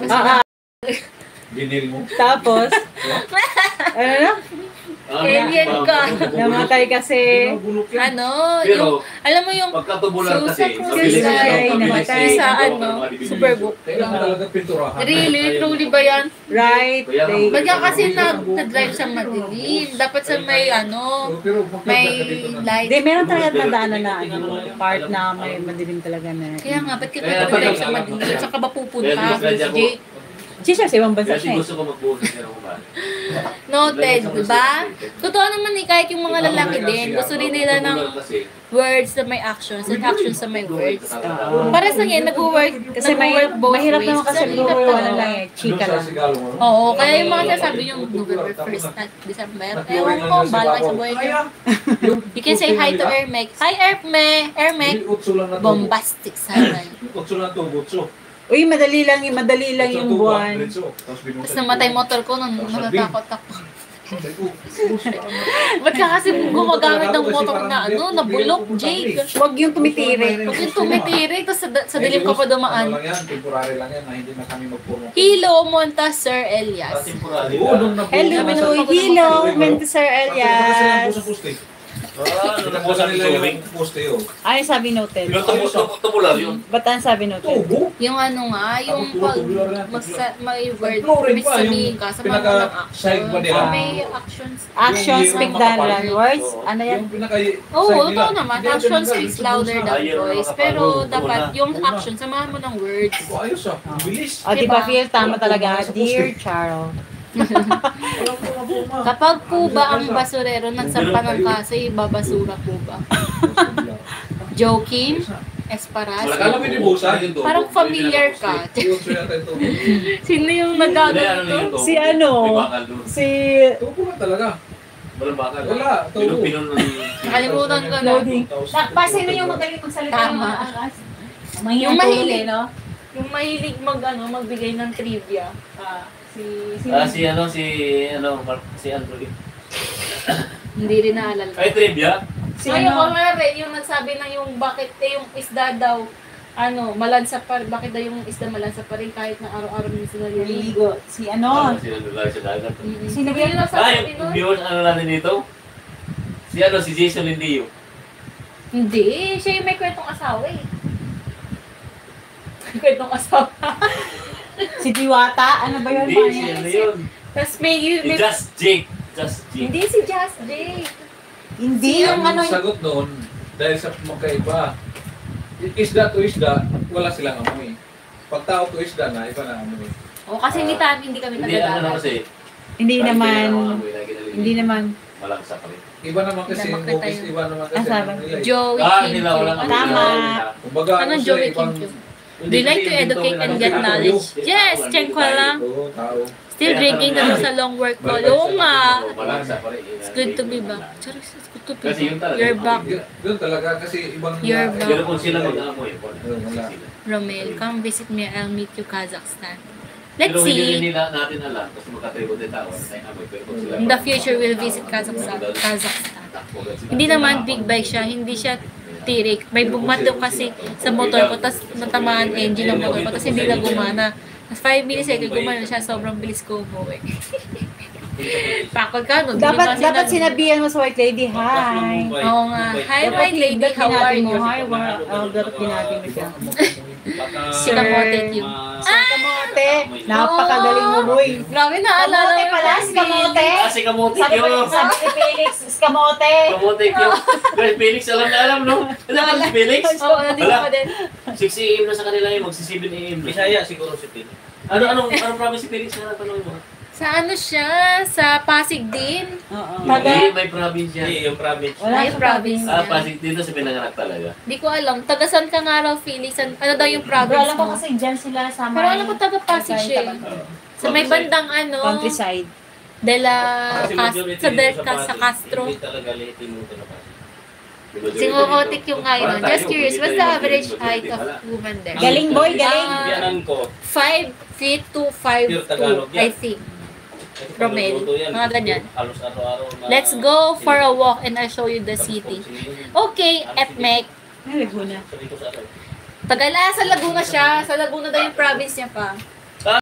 Ah, Binil mo. tapos, ano na? Alien ka. Namatay kasi. Ano, Pero, yung, alam mo yung pagkatubular Susa kasi, Cruz mabilis ay yan, namatay mabilis sa yan. ano, Superbook. Kailangan talaga pinturahan. Really? Truly ba yan? Right? They, Ba't ka kasi nag-drive sa madilim? Dapat sa may ano, Pero may light. Di, meron talaga nadaanan na part na may madilim talaga na. Kaya nga, ba't ka Kaya nag-drive pag- sa madilim? Saan ka ba pupunta? Kaya Jake? Siya sa ibang bansa Kaya siya eh. gusto ko magbuhos ng pera ko ba? Noted, diba? Totoo naman eh, kahit yung mga lalaki din, gusto rin nila ng words na may actions and actions na may words. Para sa ngayon, nag-work Kasi mahirap naman kasi puro ano lang eh, chika lang. Oo, kaya yung mga sinasabi yung November 1st at December. Ewan ko, bahala kayo sa buhay niyo. You can say hi to Ermek. Hi Ermek! Bombastic sana. Utso lang to, utso. Uy, madali lang yung buwan. Tapos namatay motor ko nung natatakot ako. Ba't ka kasi gumagamit ng motor na ano, nabulok, Jake? Huwag yung tumitiri. Huwag yung tumitiri, tapos sa dilim ka pa dumaan. Ano lang yan, temporary lang yan, na hindi na kami magpuno. Hilo, Monta, Sir Elias. Hello, Hilo, Mento Sir Elias. Ano na po sabi tubig? Ay, sabi noted. Yung tubular yun. Ba't ang sabi noted? Yung ano nga, yung pag may word, may sabihin ka sa mga ng action. May actions. Action speak than words. Ano yan? Oo, totoo naman. Action speaks louder than voice. Pero dapat yung action, samahan mo ng words. Ayos ah, bilis. O, di ba, feel tama talaga. Dear Charles. Kapag po ba ang basurero nagsampa ng kasi, babasura po ba? Joking? Esparas? Alam mo ni Bosa? Parang familiar ka. Sino yung nagagano to? Si ano? Si... Tupo na talaga. Walang bakal. Wala, tubo. Nakalimutan ko na. Pa, sino yung magaling magsalita ng Tama. maakas? Yung mahilig, no? yung mahilig magbigay ng trivia. Si Andrew. Hindi rin naalala. Ay, trivia? Si Ay, ano? yung nagsabi na yung bakit yung isda daw, malansa pa, bakit daw yung isda malansa pa rin kahit na araw-araw nila sila Ligo. Si ano? Sinanulay sa dagat. Sino Yung yan? nagsasabi Yung nun? viewers, ano natin dito? Si Jason Lindillo. Hindi, siya yung may kwentong asawa eh. May kwentong asawa. Si Diwata? Ano ba yun? Hindi, si ano yun? Tapos may Just Jake. hindi si Just Jake. Hindi yung ano Ang sagot noon, dahil sa magkaiba, isda to isda, wala silang amoy. Pag tao to isda na, iba na amoy. O kasi hindi kami Hindi, ano nagdadagat. kasi. Hindi naman. Hindi naman. Malangsa pa rin. Iba naman kasi yung Namakita office, yun. iba naman kasi Sabi. ang nila. Joey Nila walang Kim. Tama. Kumbaga, Anong sila Joey ibang- Kim? Do you like to educate and get knowledge? Yes, check ko lang. Oo, tao. Still drinking na sa long work ko. Oo nga. Malangsa pa rin. It's good to be back. Charis, it's good to be Kasi yun back. talaga. You're back. Doon talaga kasi ibang... You're back. Pero kung sila mag-aamoy, Wala. Romel, come visit me. I'll meet you Kazakhstan. Pero Let's hindi see. nila natin alam kasi magkatribo din tao. Ay, amoy. Pero kung sila... In the future, we'll visit Kazakhstan. Hindi naman big bike siya. Hindi siya tirik. May bumato kasi sa motor ko. Tapos natamaan engine ng motor ko. Tapos hindi na gumana. Tapos 5 milliseconds gumana siya. Sobrang bilis ko umuwi. Pakol ka, no? Dapat sinabihan mo sa white lady, hi. Oo nga. Hi, white lady. How are you? Hi, dapat binati mo siya. Si Kamote Q. Kamote, napakagaling mo, boy. Grabe na, alala Kamote pala, si Kamote. Si Kamote Sabi Q. ni Felix, si Kamote. Kamote Q. Well, Felix, alam, no? Alam si Felix? Oo, nandito pa din. 6 AM na sa kanila yung magsi 7 AM. Bisaya siguro si Pili. Anong province si Felix na tanong mo? Sa ano siya? Sa Pasig din? Oo. Hindi, may province yan. Hindi, yung province. Wala Ay, sa province province. niya. Pasig dito sa pinanganak talaga. Di ko alam. Tagasan ka nga raw, Felix. Ano daw yung Pero province alam ko mo? kasi dyan sila sa Pero alam ko taga Pasig siya. Sa may bandang ano, countryside. sa Castro. Hindi talaga liit yung muto na Pasig. Singokotik yung ngayon. Just curious, what's the average height of woman there? Galing, boy, galing. Biyanan ko. 5 feet to 5'2", I think. Romel, mga ganyan. Halos araw-araw na... Let's go for a walk and I'll show you the city. Okay, Etmek. Ay, Laguna. Sabi ko sa akin, Tagala, sa Laguna siya. Sa Laguna daw yung province niya pa.